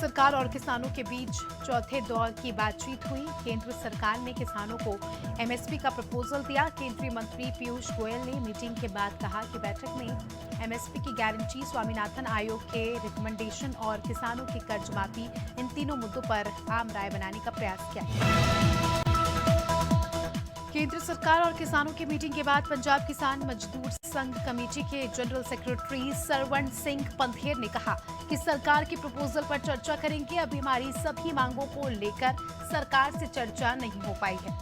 सरकार और किसानों के बीच चौथे दौर की बातचीत हुई। केंद्र सरकार ने किसानों को एमएसपी का प्रपोजल दिया। केंद्रीय मंत्री पीयूष गोयल ने मीटिंग के बाद कहा कि बैठक में एमएसपी की गारंटी, स्वामीनाथन आयोग के रिकमेंडेशन और किसानों की कर्ज माफी, इन तीनों मुद्दों पर आम राय बनाने का प्रयास किया गया। केंद्र सरकार और किसानों की मीटिंग के बाद पंजाब किसान मजदूर संघ कमेटी के जनरल सेक्रेटरी सरवण सिंह पंधेर ने कहा कि सरकार के प्रपोजल पर चर्चा करेंगे। अभी हमारी सभी मांगों को लेकर सरकार से चर्चा नहीं हो पाई है।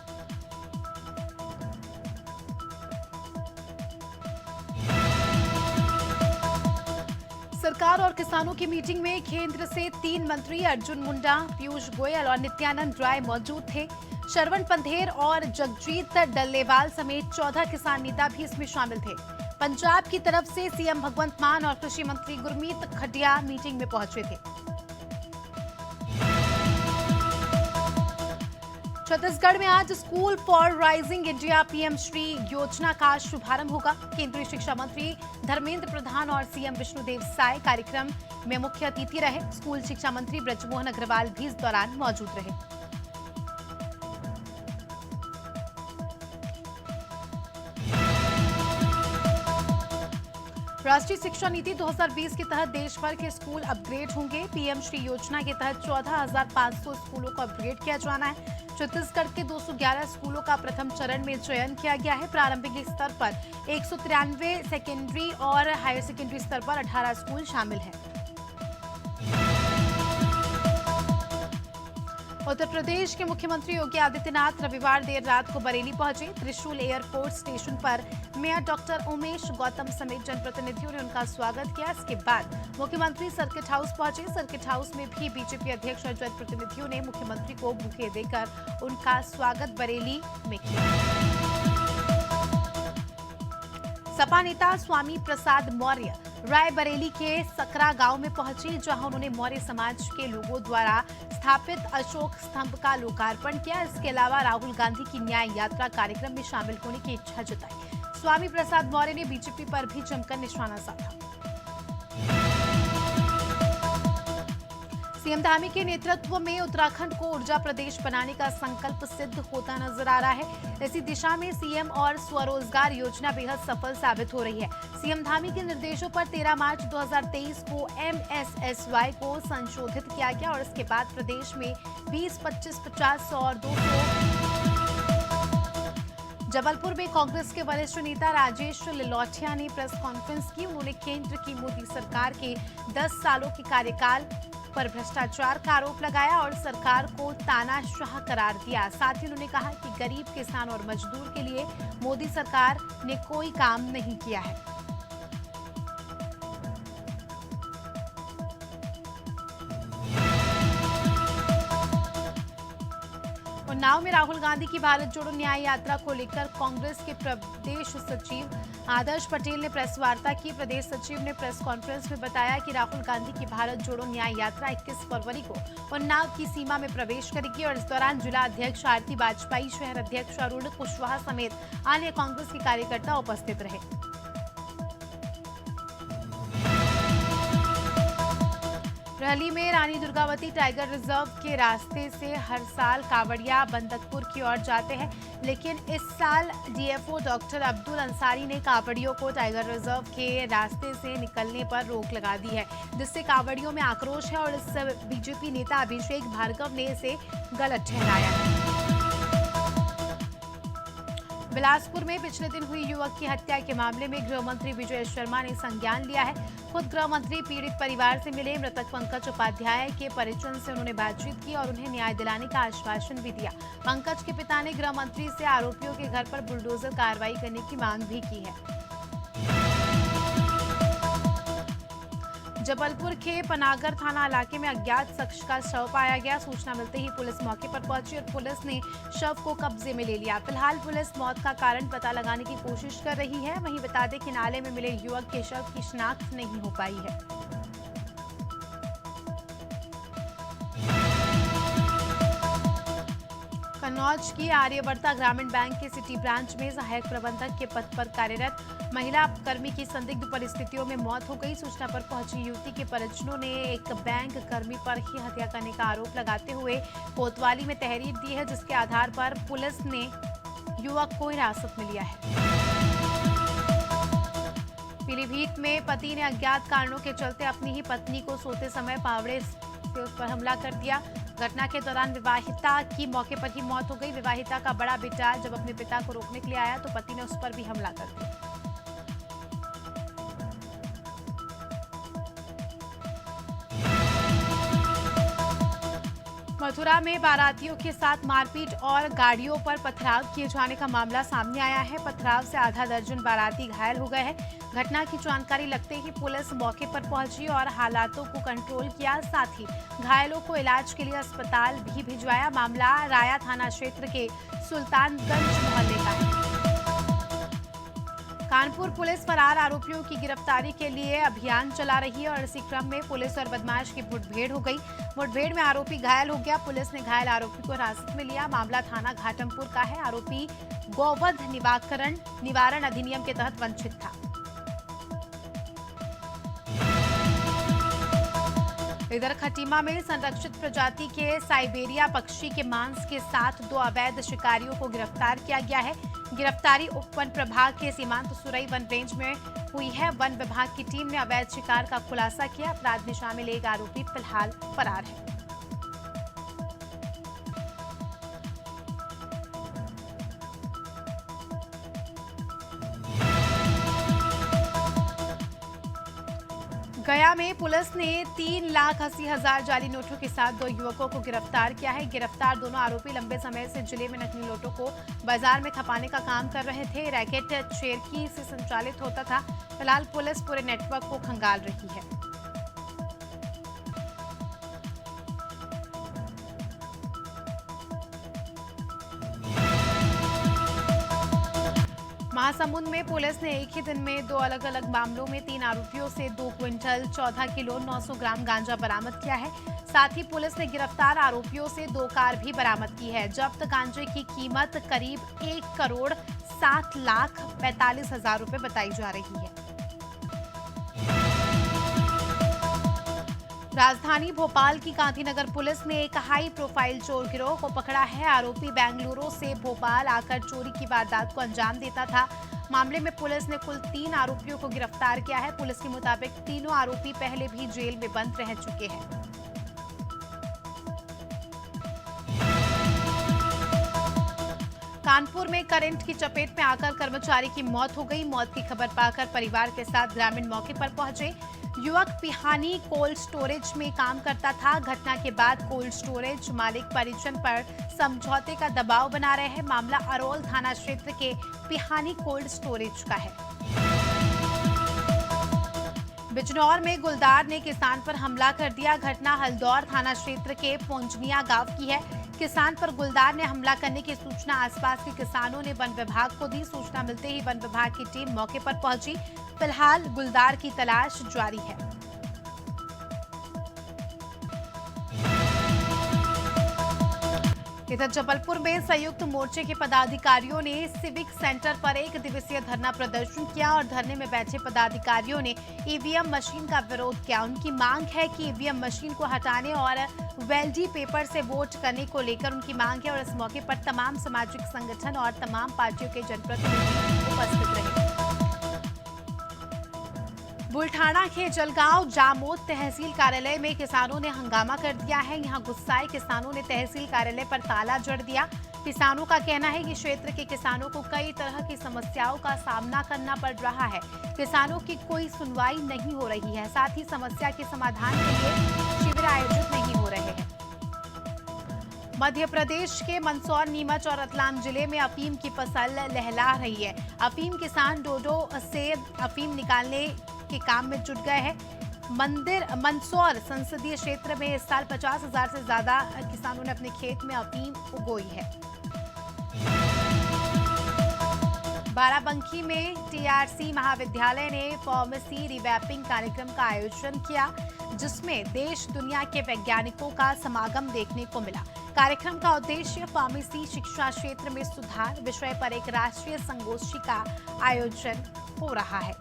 सरकार और किसानों की मीटिंग में केंद्र से 3 मंत्री अर्जुन मुंडा, पीयूष गोयल और नित्यानंद राय मौजूद थे। शरवण पंधेर और जगजीत डल्लेवाल समेत 14 किसान नेता भी इसमें शामिल थे। पंजाब की तरफ से सीएम भगवंत मान और कृषि मंत्री गुरमीत खडिया मीटिंग में पहुंचे थे। छत्तीसगढ़ में आज school for rising India PM Shri योजना का शुभारंभ होगा। केंद्रीय शिक्षा मंत्री धर्मेंद्र प्रधान और सीएम विष्णुदेव साय कार्यक्रम में मुख्य अतिथि रहे। स्कूल शिक्षा मंत्री ब्रजमोहन अग्रवाल भी इस दौरान मौजूद रहे। राष्ट्रीय शिक्षा नीति 2020 के तहत देश भर के स्कूल अपग्रेड होंगे। पीएम श्री योजना के तहत 14,500 स्कूलों को अपग्रेड किया जाना है। छत्तीसगढ़ के 211 स्कूलों का प्रथम चरण में चयन किया गया है। प्रारंभिक स्तर पर 193, सेकेंडरी और हायर सेकेंडरी स्तर पर 18 स्कूल शामिल हैं। उत्तर प्रदेश के मुख्यमंत्री योगी आदित्यनाथ रविवार देर रात को बरेली पहुंचे। त्रिशूल एयरपोर्ट स्टेशन पर मेयर डॉक्टर उमेश गौतम समेत जनप्रतिनिधियों ने उनका स्वागत किया। इसके बाद मुख्यमंत्री सर्किट हाउस पहुंचे। सर्किट हाउस में भी बीजेपी अध्यक्ष और जनप्रतिनिधियों ने मुख्यमंत्री को बुके देकर उनका स्वागत बरेली में किया। सपा नेता स्वामी प्रसाद मौर्य रायबरेली के सकरा गांव में पहुंचे, जहां उन्होंने मौर्य समाज के लोगों द्वारा स्थापित अशोक स्तंभ का लोकार्पण किया। इसके अलावा राहुल गांधी की न्याय यात्रा कार्यक्रम में शामिल होने की इच्छा जताई। स्वामी प्रसाद मौर्य ने बीजेपी पर भी जमकर निशाना साधा। सीएम धामी के नेतृत्व में उत्तराखंड को ऊर्जा प्रदेश बनाने का संकल्प सिद्ध होता नजर आ रहा है। इसी दिशा में सीएम और स्वरोजगार योजना बेहद सफल साबित हो रही है। सीएम धामी के निर्देशों पर 13 मार्च 2023 को एमएसएसवाई को संशोधित किया गया और इसके बाद प्रदेश में 20, 25, 50 और 200। जबलपुर में कांग्रेस के वरिष्ठ नेता राजेश लिलोटिया ने प्रेस कॉन्फ्रेंस की। उन्होंने केंद्र की मोदी सरकार के 10 सालों के कार्यकाल पर भ्रष्टाचार का आरोप लगाया और सरकार को तानाशाह करार दिया। साथ ही उन्होंने कहा कि गरीब, किसान और मजदूर के लिए मोदी सरकार ने कोई काम नहीं किया है। उन्नाव में राहुल गांधी की भारत जोड़ो न्याय यात्रा को लेकर कांग्रेस के प्रदेश सचिव आदर्श पटेल ने प्रेस वार्ता की। प्रदेश सचिव ने प्रेस कॉन्फ्रेंस में बताया कि राहुल गांधी की भारत जोड़ो न्याय यात्रा 21 फरवरी को उन्नाव की सीमा में प्रवेश करेगी और इस दौरान जिला अध्यक्ष आरती वाजपेयी, शहर अध्यक्ष अरुण कुशवाहा समेत अन्य कांग्रेस के कार्यकर्ता उपस्थित रहे। रहली में रानी दुर्गावती टाइगर रिजर्व के रास्ते से हर साल कांवड़िया बंदकपुर की ओर जाते हैं, लेकिन इस साल डीएफओ डॉक्टर अब्दुल अंसारी ने कांवड़ियों को टाइगर रिजर्व के रास्ते से निकलने पर रोक लगा दी है, जिससे कांवड़ियों में आक्रोश है और इस बीजेपी नेता अभिषेक भार्गव ने इसे गलत ठहराया है। बिलासपुर में पिछले दिन हुई युवक की हत्या के मामले में गृह मंत्री विजय शर्मा ने संज्ञान लिया है। खुद गृह मंत्री पीड़ित परिवार से मिले। मृतक पंकज उपाध्याय के परिजन से उन्होंने बातचीत की और उन्हें न्याय दिलाने का आश्वासन भी दिया। पंकज के पिता ने गृह मंत्री से आरोपियों के घर पर बुलडोजर कार्रवाई करने की मांग भी की है। जबलपुर के पनागर थाना इलाके में अज्ञात शख्स का शव पाया गया। सूचना मिलते ही पुलिस मौके पर पहुंची और पुलिस ने शव को कब्जे में ले लिया। फिलहाल पुलिस मौत का कारण पता लगाने की कोशिश कर रही है। वहीं बता दें कि नाले में मिले युवक के शव की शिनाख्त नहीं हो पाई है। कन्नौज की आर्यवर्ता ग्रामीण बैंक के सिटी ब्रांच में सहायक प्रबंधक के पद पर कार्यरत महिला कर्मी की संदिग्ध परिस्थितियों में मौत हो गई। सूचना पर पहुंची युवती के परिजनों ने एक बैंक कर्मी पर ही हत्या करने का आरोप लगाते हुए कोतवाली में तहरीर दी है, जिसके आधार पर पुलिस ने युवक को हिरासत में लिया है। पीलीभीत में पति ने अज्ञात कारणों के चलते अपनी ही पत्नी को सोते समय फावड़े से उस पर हमला कर दिया। घटना के दौरान विवाहिता की मौके पर ही मौत हो गई। विवाहिता का बड़ा बेटा जब अपने पिता को रोकने के लिए आया तो पति ने उस पर भी हमला कर दिया। मथुरा में बारातियों के साथ मारपीट और गाड़ियों पर पथराव किए जाने का मामला सामने आया है। पथराव से आधा दर्जन बाराती घायल हो गए हैं। घटना की जानकारी लगते ही पुलिस मौके पर पहुंची और हालातों को कंट्रोल किया, साथ ही घायलों को इलाज के लिए अस्पताल भी भिजवाया। मामला राया थाना क्षेत्र के सुल्तानगंज मोहल्ले का है। कानपुर पुलिस फरार आरोपियों की गिरफ्तारी के लिए अभियान चला रही है और इसी क्रम में पुलिस और बदमाश की मुठभेड़ हो गई। मुठभेड़ में आरोपी घायल हो गया। पुलिस ने घायल आरोपी को हिरासत में लिया। मामला थाना घाटमपुर का है। आरोपी गौवध निवारण अधिनियम के तहत वंचित था। इधर खटीमा में संरक्षित प्रजाति के साइबेरिया पक्षी के मांस के साथ 2 अवैध शिकारियों को गिरफ्तार किया गया है। गिरफ्तारी उप वन प्रभाग के सीमांत सुरई वन रेंज में हुई है। वन विभाग की टीम ने अवैध शिकार का खुलासा किया। अपराध में शामिल एक आरोपी फिलहाल फरार है। गया में पुलिस ने 3,80,000 जाली नोटों के साथ 2 युवकों को गिरफ्तार किया है। गिरफ्तार दोनों आरोपी लंबे समय से जिले में नकली नोटों को बाजार में खपाने का काम कर रहे थे। रैकेट चेरकी से संचालित होता था। फिलहाल पुलिस पूरे नेटवर्क को खंगाल रही है। महासमुंद में पुलिस ने एक ही दिन में 2 अलग-अलग मामलों में 3 आरोपियों से 2 क्विंटल 14 किलो 900 ग्राम गांजा बरामद किया है। साथ ही पुलिस ने गिरफ्तार आरोपियों से 2 कार भी बरामद की है। जब्त गांजे की कीमत करीब 1,07,45,000 रुपए बताई जा रही है। राजधानी भोपाल की गांधीनगर पुलिस ने एक हाई प्रोफाइल चोर गिरोह को पकड़ा है। आरोपी बेंगलुरु से भोपाल आकर चोरी की वारदात को अंजाम देता था। मामले में पुलिस ने कुल 3 आरोपियों को गिरफ्तार किया है। पुलिस के मुताबिक तीनों आरोपी पहले भी जेल में बंद रह चुके हैं। कानपुर में करंट की चपेट में आकर कर्मचारी की मौत हो गई। मौत की खबर पाकर परिवार के साथ ग्रामीण मौके पर पहुंचे। युवक पिहानी कोल्ड स्टोरेज में काम करता था। घटना के बाद कोल्ड स्टोरेज मालिक परिजन पर समझौते का दबाव बना रहे हैं। मामला अरोल थाना क्षेत्र के पिहानी कोल्ड स्टोरेज का है। बिजनौर में गुलदार ने किसान पर हमला कर दिया। घटना हल्दौर थाना क्षेत्र के पोंजनिया गांव की है। किसान पर गुलदार ने हमला करने की सूचना आसपास के किसानों ने वन विभाग को दी। सूचना मिलते ही वन विभाग की टीम मौके पर पहुंची। फिलहाल गुलदार की तलाश जारी है। इधर जबलपुर में संयुक्त मोर्चे के पदाधिकारियों ने सिविक सेंटर पर 1 दिवसीय धरना प्रदर्शन किया और धरने में बैठे पदाधिकारियों ने ईवीएम मशीन का विरोध किया। उनकी मांग है कि ईवीएम मशीन को हटाने और वेल्डी पेपर से वोट करने को लेकर उनकी मांग है और इस मौके पर तमाम सामाजिक संगठन और तमाम पार्टियों के जनप्रतिनिधि उपस्थित रहे। बुल्ढाना के जलगांव जामोद तहसील कार्यालय में किसानों ने हंगामा कर दिया है। यहां गुस्साए किसानों ने तहसील कार्यालय पर ताला जड़ दिया। किसानों का कहना है कि क्षेत्र के किसानों को कई तरह की समस्याओं का सामना करना पड़ रहा है। किसानों की कोई सुनवाई नहीं हो रही है। साथ ही समस्या के समाधान के लिए शिविर आयोजित नहीं हो रहे हैं। मध्य प्रदेश के मंदसौर, नीमच और रतलाम जिले में अफीम की फसल लहला रही है। अफीम किसान डोडो से अफीम निकालने के काम में जुट गए हैं। मंदसौर संसदीय क्षेत्र में इस साल 50,000 से ज्यादा किसानों ने अपने खेत में अफीम उगोई है। बाराबंकी में टीआरसी महाविद्यालय ने फार्मेसी रिवैपिंग कार्यक्रम का आयोजन किया, जिसमें देश दुनिया के वैज्ञानिकों का समागम देखने को मिला। कार्यक्रम का उद्देश्य फार्मेसी शिक्षा क्षेत्र में सुधार विषय पर एक राष्ट्रीय संगोष्ठी का आयोजन हो रहा है।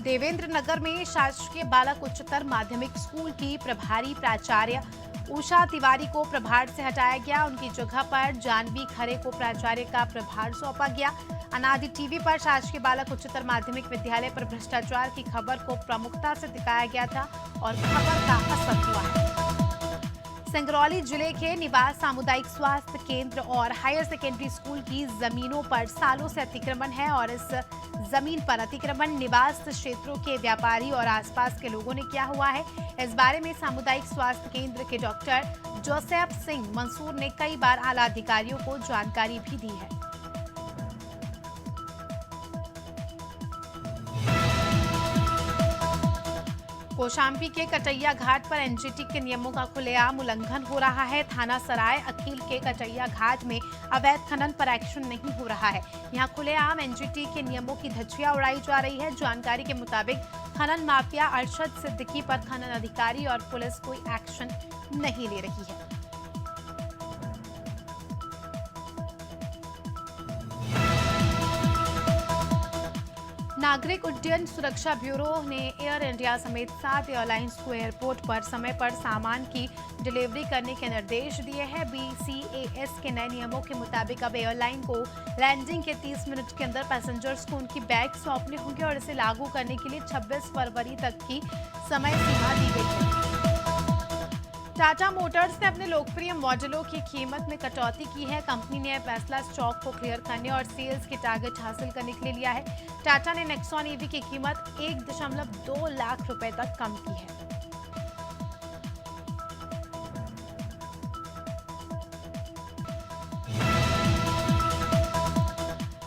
देवेंद्र नगर में शासकीय बालक उच्चतर माध्यमिक स्कूल की प्रभारी प्राचार्य उषा तिवारी को प्रभार से हटाया गया। उनकी जगह पर जानवी खरे को प्राचार्य का प्रभार सौंपा गया। अनादि टीवी पर शासकीय बालक उच्चतर माध्यमिक विद्यालय पर भ्रष्टाचार की खबर को प्रमुखता से दिखाया गया था और खबर का असर हुआ है। सिंगरौली जिले के निवास सामुदायिक स्वास्थ्य केंद्र और हायर सेकेंडरी स्कूल की जमीनों पर सालों से अतिक्रमण है और इस जमीन पर अतिक्रमण निवास क्षेत्रों के व्यापारी और आसपास के लोगों ने किया हुआ है। इस बारे में सामुदायिक स्वास्थ्य केंद्र के डॉक्टर जोसेफ सिंह मंसूर ने कई बार आला अधिकारियों को जानकारी भी दी है। कौशाम्बी के कटैया घाट पर एनजीटी के नियमों का खुलेआम उल्लंघन हो रहा है। थाना सराय अकील के कटैया घाट में अवैध खनन पर एक्शन नहीं हो रहा है। यहां खुलेआम एनजीटी के नियमों की धज्जियां उड़ाई जा रही है। जानकारी के मुताबिक खनन माफिया अरशद सिद्दीकी पर खनन अधिकारी और पुलिस कोई एक्शन नहीं ले रही है। नागरिक उड्डयन सुरक्षा ब्यूरो ने एयर इंडिया समेत 7 एयरलाइंस को एयरपोर्ट पर समय पर सामान की डिलीवरी करने के निर्देश दिए हैं। BCAS के नए नियमों के मुताबिक अब एयरलाइन को लैंडिंग के 30 मिनट के अंदर पैसेंजर्स को उनकी बैग सौंपने होंगे और इसे लागू करने के लिए 26 फरवरी तक की समय सीमा दी गई है। टाटा मोटर्स ने अपने लोकप्रिय मॉडलों की कीमत में कटौती की है। कंपनी ने यह फैसला स्टॉक को क्लियर करने और सेल्स के टारगेट हासिल करने के लिए लिया है। टाटा ने नेक्सॉन ईवी की कीमत 1.2 लाख रुपए तक कम की है।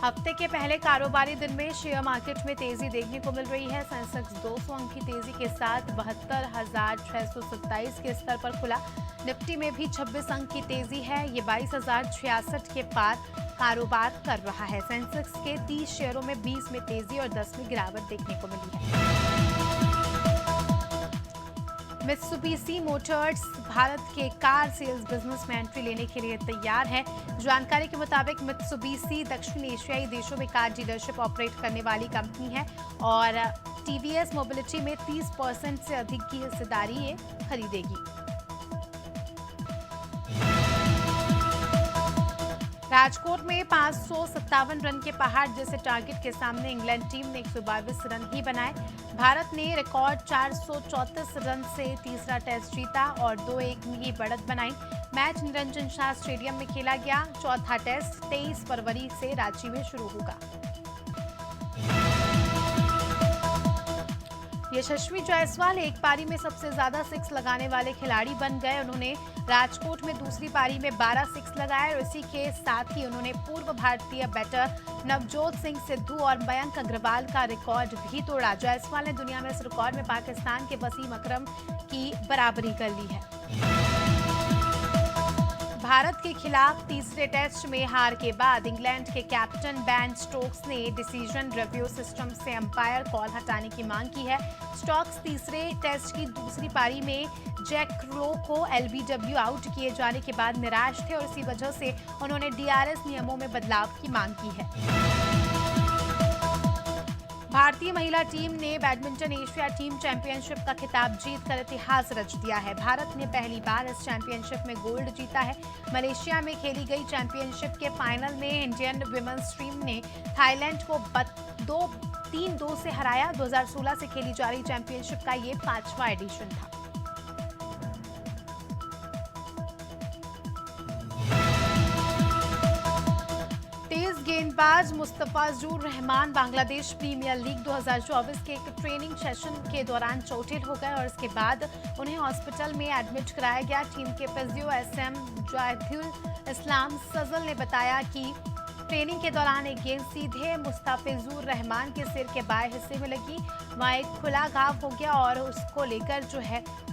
हफ्ते के पहले कारोबारी दिन में शेयर मार्केट में तेजी देखने को मिल रही है। सेंसेक्स 200 अंक की तेजी के साथ 72,627 के स्तर पर खुला। निफ्टी में भी 26 अंक की तेजी है। ये 22,066 के पार कारोबार कर रहा है। सेंसेक्स के 30 शेयरों में 20 में तेजी और 10 में गिरावट देखने को मिली है। मित्सुबिशी मोटर्स भारत के कार सेल्स बिजनेस में एंट्री लेने के लिए तैयार है। जानकारी के मुताबिक मित्सुबिशी दक्षिण एशियाई देशों में कार डीलरशिप ऑपरेट करने वाली कंपनी है और टीवीएस मोबिलिटी में 30% से अधिक की हिस्सेदारी ये खरीदेगी। राजकोट में 557 रन के पहाड़ जैसे टारगेट के सामने इंग्लैंड टीम ने 122 रन ही बनाए। भारत ने रिकॉर्ड 434 रन से तीसरा टेस्ट जीता और 2-1 की बढ़त बनाई। मैच निरंजन शाह स्टेडियम में खेला गया। चौथा टेस्ट 23 फरवरी से रांची में शुरू होगा। यशस्वी जायसवाल एक पारी में सबसे ज्यादा सिक्स लगाने वाले खिलाड़ी बन गए। उन्होंने राजकोट में दूसरी पारी में 12 सिक्स लगाए और इसी के साथ ही उन्होंने पूर्व भारतीय बैटर नवजोत सिंह सिद्धू और मयंक अग्रवाल का रिकॉर्ड भी तोड़ा। जायसवाल ने दुनिया में इस रिकॉर्ड में पाकिस्तान के वसीम अकरम की बराबरी कर ली है। भारत के खिलाफ तीसरे टेस्ट में हार के बाद इंग्लैंड के कैप्टन बेन स्टोक्स ने डिसीजन रिव्यू सिस्टम से अंपायर कॉल हटाने की मांग की है। स्टोक्स तीसरे टेस्ट की दूसरी पारी में जैक क्रो को LBW आउट किए जाने के बाद निराश थे और इसी वजह से उन्होंने DRS नियमों में बदलाव की मांग की है। भारतीय महिला टीम ने बैडमिंटन एशिया टीम चैंपियनशिप का खिताब जीतकर इतिहास रच दिया है। भारत ने पहली बार इस चैंपियनशिप में गोल्ड जीता है। मलेशिया में खेली गई चैंपियनशिप के फाइनल में इंडियन विमेंस टीम ने थाईलैंड को 3-2 से हराया। 2016 से खेली जा रही चैंपियनशिप का ये 5वां एडिशन था। गेंदबाज मुस्तफाजुर रहमान बांग्लादेश प्रीमियर लीग 2024 के एक ट्रेनिंग सेशन के दौरान चोटिल हो गए और इसके बाद उन्हें हॉस्पिटल में एडमिट कराया गया। टीम के फिजियो SM जाहिदुल इस्लाम सजल ने बताया कि ट्रेनिंग के दौरान एक गेंद सीधे मुस्तफाजुर रहमान के सिर के बाएं हिस्से में लगी। वहां एक खुला घाव हो गया और उसको लेकर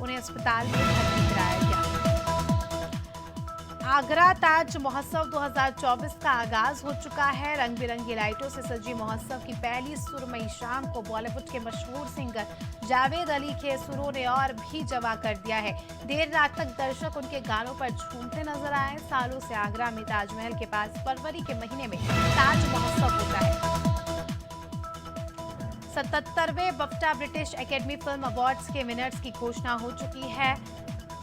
उन्हें अस्पताल में भर्ती कराया गया। आगरा ताज महोत्सव 2024 का आगाज हो चुका है। रंग बिरंगी लाइटों से सजी महोत्सव की पहली सुरमई शाम को बॉलीवुड के मशहूर सिंगर जावेद अली के सुरों ने और भी जमा कर दिया है। देर रात तक दर्शक उनके गानों पर झूमते नजर आए। सालों से आगरा में ताजमहल के पास फरवरी के महीने में ताज महोत्सव होता है। 77वें बफ्टा ब्रिटिश एकेडमी फिल्म अवार्ड्स के विनर्स की घोषणा हो चुकी है।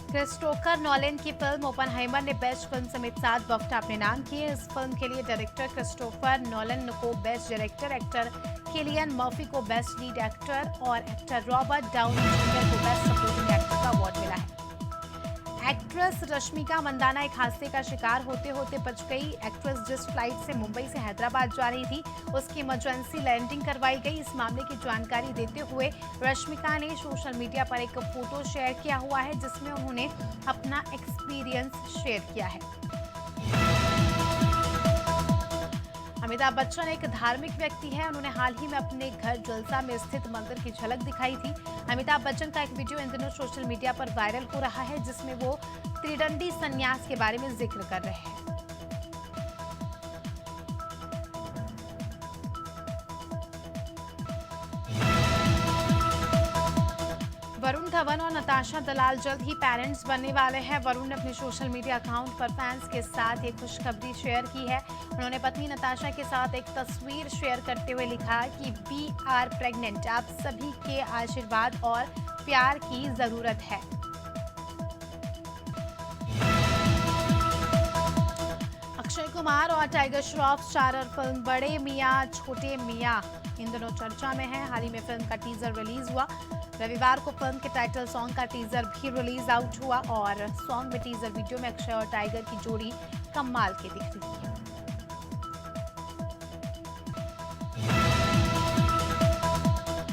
क्रिस्टोफर नॉलन की फिल्म ओपनहाइमर ने बेस्ट फिल्म समेत 7 बफ्टा अपने नाम किए। इस फिल्म के लिए डायरेक्टर क्रिस्टोफर नॉलन को best director, actor Cillian Murphy को बेस्ट लीड एक्टर और एक्टर रॉबर्ट डाउनी जूनियर को बेस्ट सपोर्टिंग एक्टर का अवार्ड मिला है। एक्ट्रेस रश्मिका मंदाना एक हादसे का शिकार होते होते बच गई। एक्ट्रेस जिस फ्लाइट से मुंबई से हैदराबाद जा रही थी, उसकी इमरजेंसी लैंडिंग करवाई गई। इस मामले की जानकारी देते हुए रश्मिका ने सोशल मीडिया पर एक फोटो शेयर किया हुआ है, जिसमें उन्होंने अपना एक्सपीरियंस शेयर किया है। अमिताभ बच्चन एक धार्मिक व्यक्ति है। उन्होंने हाल ही में अपने घर जलसा में स्थित मंदिर की झलक दिखाई थी। अमिताभ बच्चन का एक वीडियो इन दिनों सोशल मीडिया पर वायरल हो रहा है, जिसमें वो त्रिदंडी संन्यास के बारे में जिक्र कर रहे हैं। वरुण धवन और नताशा दलाल जल्द ही पेरेंट्स बनने वाले हैं। वरुण ने अपने सोशल मीडिया अकाउंट पर फैंस के साथ एक खुशखबरी शेयर की है। उन्होंने पत्नी नताशा के साथ एक तस्वीर शेयर करते हुए लिखा कि वी आर प्रेग्नेंट, आप सभी के आशीर्वाद और प्यार की जरूरत है। अक्षय कुमार और टाइगर श्रॉफ स्टारर फिल्म बड़े मियां छोटे मियां इन दोनों चर्चा में है। हाल ही में फिल्म का टीजर रिलीज हुआ। रविवार को फिल्म के टाइटल सॉन्ग का टीजर भी रिलीज आउट हुआ और सॉन्ग में टीजर वीडियो में अक्षय और टाइगर की जोड़ी कमाल की दिख रही है।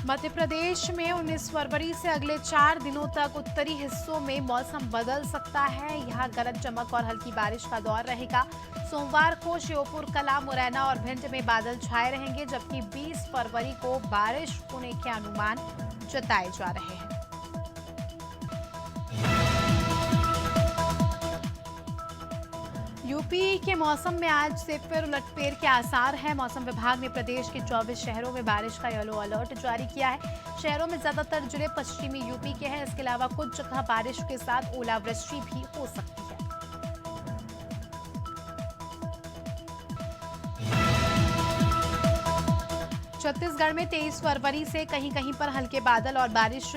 मध्य प्रदेश में 19 फरवरी से अगले 4 दिनों तक उत्तरी हिस्सों में मौसम बदल सकता है। यहाँ गरज चमक और हल्की बारिश का दौर रहेगा। सोमवार को श्योपुर, कला, मुरैना और भिंड में बादल छाए रहेंगे, जबकि 20 फरवरी को बारिश होने के अनुमान जताए जा रहे हैं। यूपी के मौसम में आज से फिर उलटफेर के आसार हैं। मौसम विभाग ने प्रदेश के 24 शहरों में बारिश का येलो अलर्ट जारी किया है। शहरों में ज्यादातर जिले पश्चिमी यूपी के हैं। इसके अलावा कुछ जगह बारिश के साथ ओलावृष्टि भी हो सकती है। छत्तीसगढ़ में 23 फरवरी से कहीं कहीं पर हल्के बादल और बारिश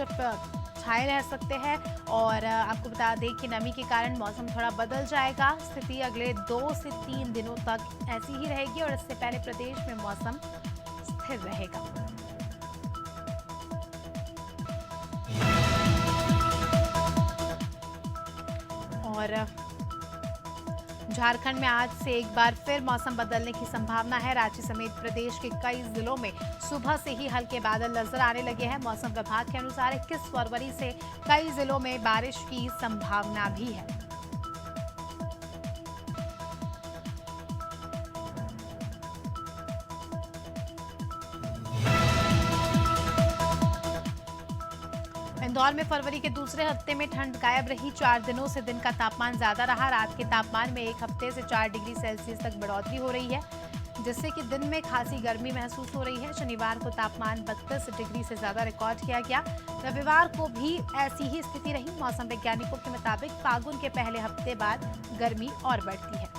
छाए रह सकते हैं और आपको बता दें कि नमी के कारण मौसम थोड़ा बदल जाएगा। स्थिति अगले 2 से 3 दिनों तक ऐसी ही रहेगी और इससे पहले प्रदेश में मौसम स्थिर रहेगा। और झारखंड में आज से एक बार फिर मौसम बदलने की संभावना है। रांची समेत प्रदेश के कई जिलों में सुबह से ही हल्के बादल नजर आने लगे हैं। मौसम विभाग के अनुसार 21 फरवरी से कई जिलों में बारिश की संभावना भी है। इंदौर में फरवरी के दूसरे हफ्ते में ठंड गायब रही। 4 दिनों से दिन का तापमान ज्यादा रहा। रात के तापमान में एक हफ्ते से 4 डिग्री सेल्सियस तक बढ़ोतरी हो रही है, जिससे कि दिन में खासी गर्मी महसूस हो रही है। शनिवार को तापमान 32 डिग्री से ज्यादा रिकॉर्ड किया गया। रविवार को भी ऐसी ही स्थिति रही। मौसम वैज्ञानिकों के मुताबिक फागुन के पहले हफ्ते बाद गर्मी और बढ़ती है।